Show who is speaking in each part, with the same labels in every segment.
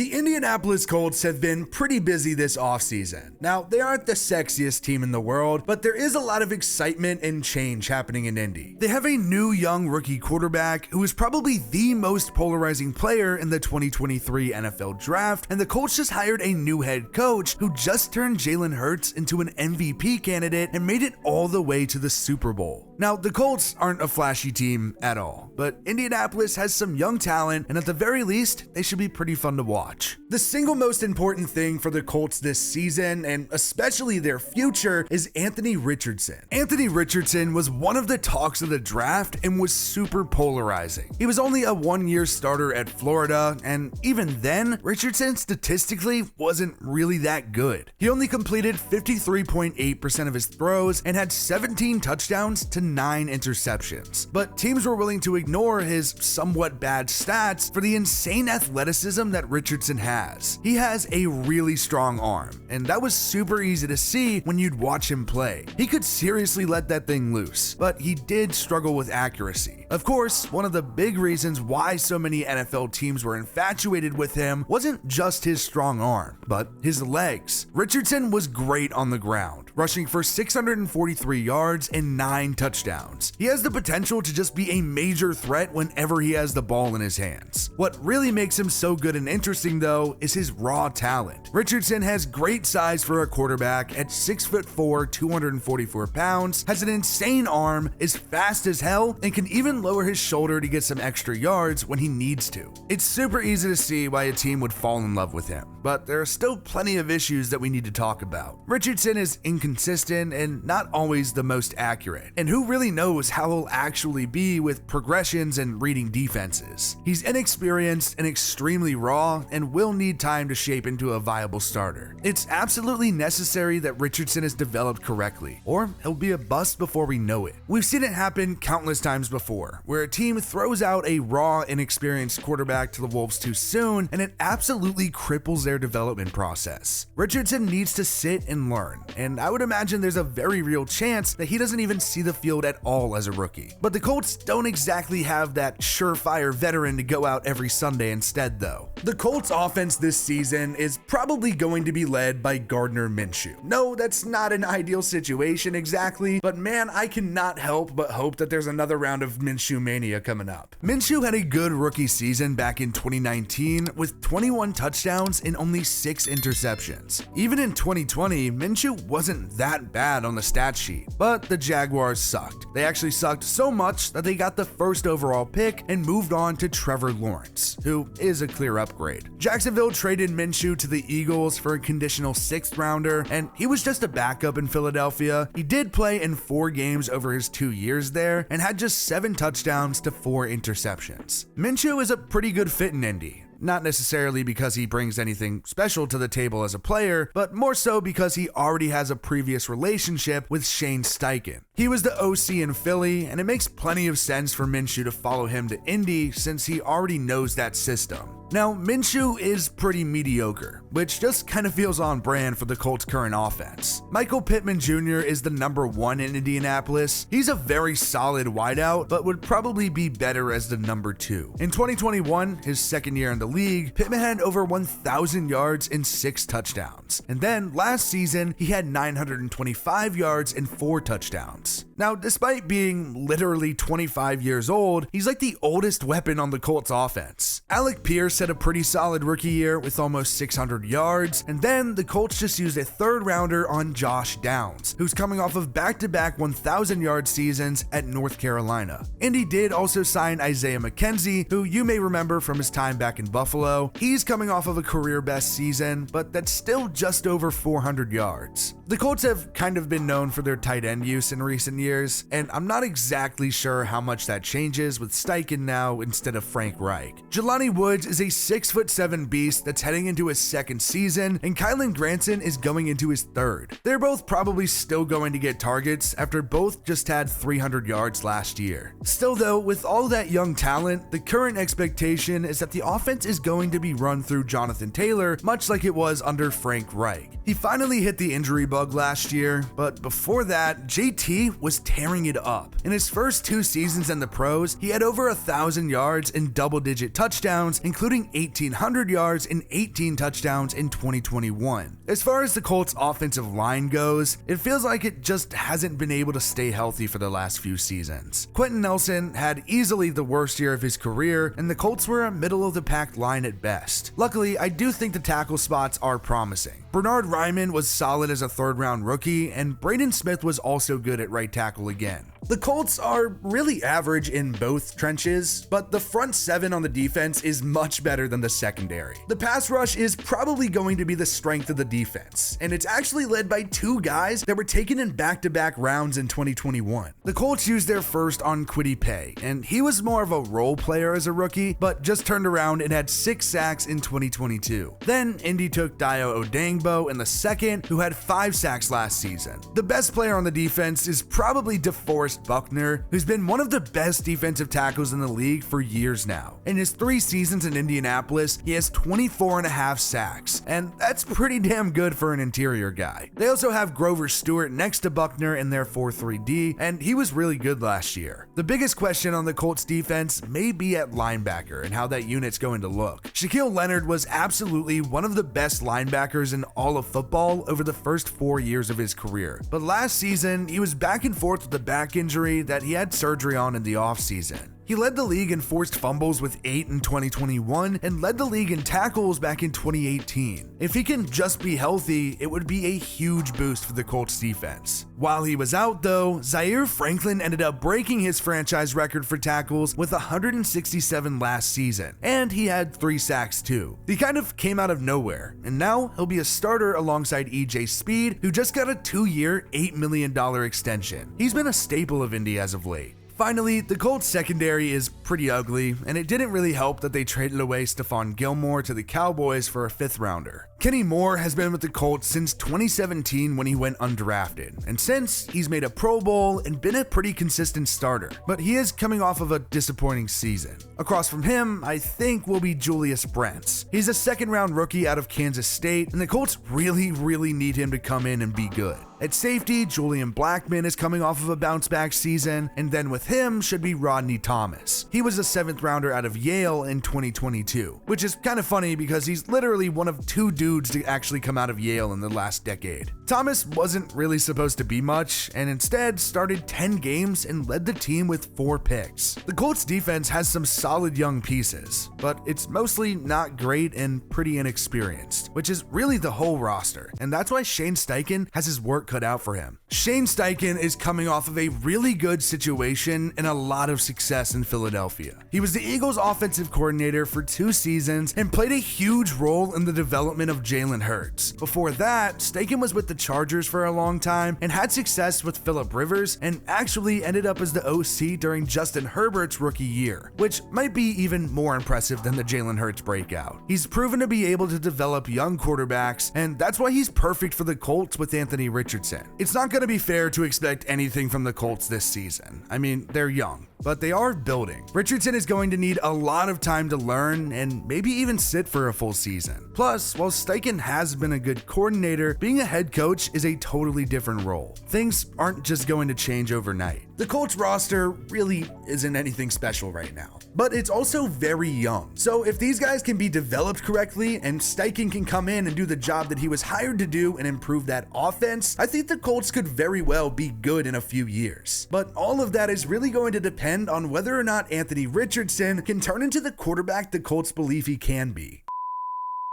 Speaker 1: The Indianapolis Colts have been pretty busy this offseason. Now, they aren't the sexiest team in the world, but there is a lot of excitement and change happening in Indy. They have a new young rookie quarterback who is probably the most polarizing player in the 2023 NFL Draft, and the Colts just hired a new head coach who just turned Jalen Hurts into an MVP candidate and made it all the way to the Super Bowl. Now, the Colts aren't a flashy team at all, but Indianapolis has some young talent, and at the very least, they should be pretty fun to watch. The single most important thing for the Colts this season, and especially their future, is Anthony Richardson. Anthony Richardson was one of the talks of the draft and was super polarizing. He was only a one-year starter at Florida, and even then, Richardson statistically wasn't really that good. He only completed 53.8% of his throws and had 17 touchdowns to 9 interceptions. But teams were willing to ignore his somewhat bad stats for the insane athleticism that Richardson has. He has a really strong arm, and that was super easy to see when you'd watch him play. He could seriously let that thing loose, but he did struggle with accuracy. Of course, one of the big reasons why so many NFL teams were infatuated with him wasn't just his strong arm, but his legs. Richardson was great on the ground, rushing for 643 yards and 9 touchdowns. He has the potential to just be a major threat whenever he has the ball in his hands. What really makes him so good and interesting though is his raw talent. Richardson has great size for a quarterback at 6'4", 244 pounds, has an insane arm, is fast as hell, and can even lower his shoulder to get some extra yards when he needs to. It's super easy to see why a team would fall in love with him, but there are still plenty of issues that we need to talk about. Richardson is inconsistent and not always the most accurate, and who really knows how he'll actually be with progressions and reading defenses. He's inexperienced and extremely raw and will need time to shape into a viable starter. It's absolutely necessary that Richardson is developed correctly, or he'll be a bust before we know it. We've seen it happen countless times before, where a team throws out a raw, inexperienced quarterback to the Wolves too soon, and it absolutely cripples their development process. Richardson needs to sit and learn, and I would imagine there's a very real chance that he doesn't even see the field at all as a rookie. But the Colts don't exactly have that surefire veteran to go out every Sunday instead though. The Colts offense this season is probably going to be led by Gardner Minshew. No, that's not an ideal situation exactly, but man, I cannot help but hope that there's another round of Minshew mania coming up. Minshew had a good rookie season back in 2019 with 21 touchdowns and only 6 interceptions. Even in 2020, Minshew wasn't that bad on the stat sheet, but the Jaguars sucked. They actually sucked so much that they got the first overall pick and moved on to Trevor Lawrence, who is a clear upgrade. Jacksonville traded Minshew to the Eagles for a conditional 6th rounder, and he was just a backup in Philadelphia. He did play in 4 games over his 2 years there and had just 7 touchdowns to 4 interceptions. Minshew is a pretty good fit in Indy. Not necessarily because he brings anything special to the table as a player, but more so because he already has a previous relationship with Shane Steichen. He was the OC in Philly, and it makes plenty of sense for Minshew to follow him to Indy since he already knows that system. Now, Minshew is pretty mediocre, which just kind of feels on brand for the Colts' current offense. Michael Pittman Jr. is the number 1 in Indianapolis. He's a very solid wideout, but would probably be better as the number 2. In 2021, his second year in the league, Pittman had over 1,000 yards and 6 touchdowns. And then last season, he had 925 yards and 4 touchdowns. Now, despite being literally 25 years old, he's like the oldest weapon on the Colts offense. Alec Pierce had a pretty solid rookie year with almost 600 yards, and then the Colts just used a 3rd rounder on Josh Downs, who's coming off of back-to-back 1,000-yard seasons at North Carolina. Indy did also sign Isaiah McKenzie, who you may remember from his time back in Buffalo. He's coming off of a career-best season, but that's still just over 400 yards. The Colts have kind of been known for their tight end use in recent years, and I'm not exactly sure how much that changes with Steichen now instead of Frank Reich. Jelani Woods is a 6'7" beast that's heading into his 2nd season, and Kylan Granson is going into his 3rd. They're both probably still going to get targets after both just had 300 yards last year. Still though, with all that young talent, the current expectation is that the offense is going to be run through Jonathan Taylor, much like it was under Frank Reich. He finally hit the injury bug bug last year, but before that, JT was tearing it up. In his first 2 seasons in the pros, he had over 1,000 yards and double-digit touchdowns, including 1,800 yards and 18 touchdowns in 2021. As far as the Colts' offensive line goes, it feels like it just hasn't been able to stay healthy for the last few seasons. Quentin Nelson had easily the worst year of his career, and the Colts were a middle-of-the-pack line at best. Luckily, I do think the tackle spots are promising. Bernard Ryman was solid as a third-round rookie, and Braden Smith was also good at right tackle again. The Colts are really average in both trenches, but the front 7 on the defense is much better than the secondary. The pass rush is probably going to be the strength of the defense, and it's actually led by 2 guys that were taken in back-to-back rounds in 2021. The Colts used their first on Kwity Paye, and he was more of a role player as a rookie, but just turned around and had 6 sacks in 2022. Then Indy took Dio Odangbo in the second, who had 5 sacks last season. The best player on the defense is probably DeForest Buckner, who's been one of the best defensive tackles in the league for years now. In his 3 seasons in Indianapolis, he has 24.5 sacks, and that's pretty damn good for an interior guy. They also have Grover Stewart next to Buckner in their 4-3-D, and he was really good last year. The biggest question on the Colts defense may be at linebacker and how that unit's going to look. Shaquille Leonard was absolutely one of the best linebackers in all of football over the first 4 years of his career, but last season he was back and forth with the back injury that he had surgery on in the offseason. He led the league in forced fumbles with 8 in 2021 and led the league in tackles back in 2018. If he can just be healthy, it would be a huge boost for the Colts defense. While he was out though, Zaire Franklin ended up breaking his franchise record for tackles with 167 last season, and he had 3 sacks too. He kind of came out of nowhere, and now he'll be a starter alongside EJ Speed, who just got a 2-year, $8 million extension. He's been a staple of Indy as of late. Finally, the Colts secondary is pretty ugly, and it didn't really help that they traded away Stephon Gilmore to the Cowboys for a 5th rounder. Kenny Moore has been with the Colts since 2017 when he went undrafted, and since he's made a Pro Bowl and been a pretty consistent starter, but he is coming off of a disappointing season. Across from him, I think, will be Julius Brents. He's a 2nd-round rookie out of Kansas State, and the Colts really need him to come in and be good. At safety, Julian Blackmon is coming off of a bounce-back season, and then with him should be Rodney Thomas. He was a 7th rounder out of Yale in 2022, which is kind of funny because he's literally one of 2 dudes to actually come out of Yale in the last decade. Thomas wasn't really supposed to be much, and instead started 10 games and led the team with 4 picks. The Colts defense has some solid young pieces, but it's mostly not great and pretty inexperienced, which is really the whole roster, and that's why Shane Steichen has his work cut out for him. Shane Steichen is coming off of a really good situation and a lot of success in Philadelphia. He was the Eagles' offensive coordinator for 2 seasons and played a huge role in the development of Jalen Hurts. Before that, Steichen was with the Chargers for a long time and had success with Phillip Rivers, and actually ended up as the OC during Justin Herbert's rookie year, which might be even more impressive than the Jalen Hurts breakout. He's proven to be able to develop young quarterbacks, and that's why he's perfect for the Colts with Anthony Richardson. It's not going to be fair to expect anything from the Colts this season. I mean, they're young, but they are building. Richardson is going to need a lot of time to learn and maybe even sit for a full season. Plus, while Steichen has been a good coordinator, being a head coach is a totally different role. Things aren't just going to change overnight. The Colts roster really isn't anything special right now, but it's also very young. So if these guys can be developed correctly and Steichen can come in and do the job that he was hired to do and improve that offense, I think the Colts could very well be good in a few years. But all of that is really going to depend on whether or not Anthony Richardson can turn into the quarterback the Colts believe he can be.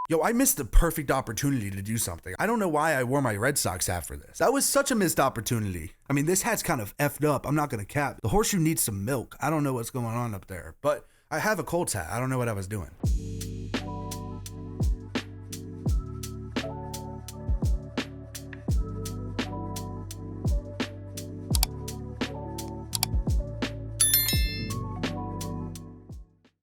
Speaker 1: Yo, I missed the perfect opportunity to do something. I don't know why I wore my Red Sox hat for this. That was such a missed opportunity. I mean, this hat's kind of effed up. I'm not gonna cap. The horseshoe needs some milk. I don't know what's going on up there, but I have a Colts hat. I don't know what I was doing.